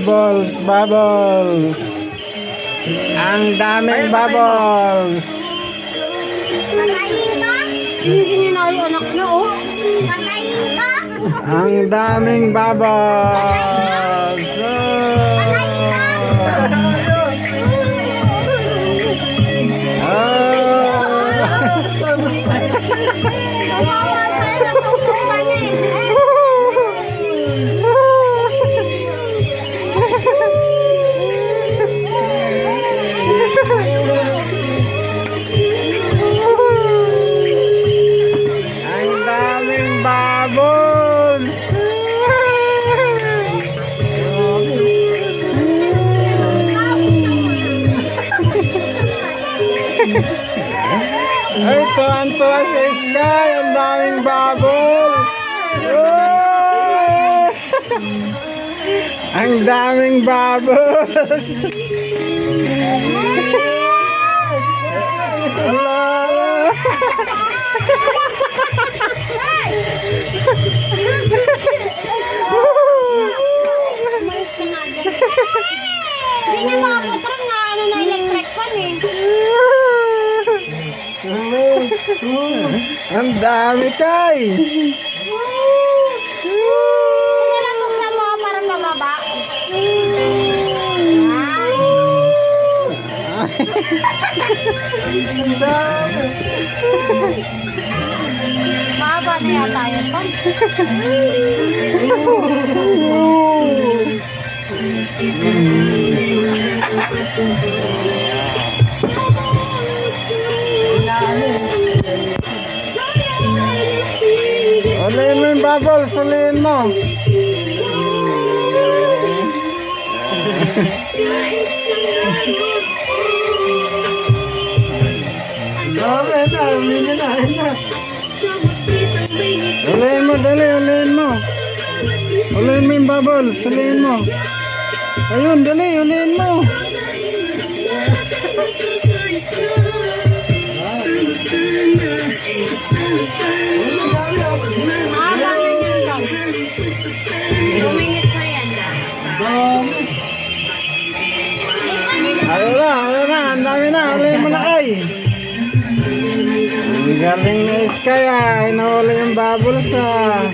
Bubbles, bubbles. Ang daming bubbles. Patayin ka? Hihingi na yung anak niya, oh. Patayin ka? Ang daming bubbles. Patayin ka? Kawawa tayo na tutupan eh. Ang daming bubbles. Ay, tuwan-tuwa sa Sky. Ang daming bubbles. Oh! Ang daming bubbles. Ala. Umalis ka nga dyan. Hindi niya makaputron nga ano na electric fan eh. Ang dami, Kay. Hindi lang buksan mo para pababa. Ang dami. Mahaba na yata yun pa. Ulihin mo yung bubbles, ulihin mo. Ulihin mo, dali, ulihin mo. Ulihin mo yung bubbles, ulihin mo. Ayun, dali, ulihin mo. Mahaba na yan daw. 2 minutes na yan. Ayun na, ang dami na, ulihin mo na, Kay. Ang galing na Sky, hinahuli yung bubbles, Ano?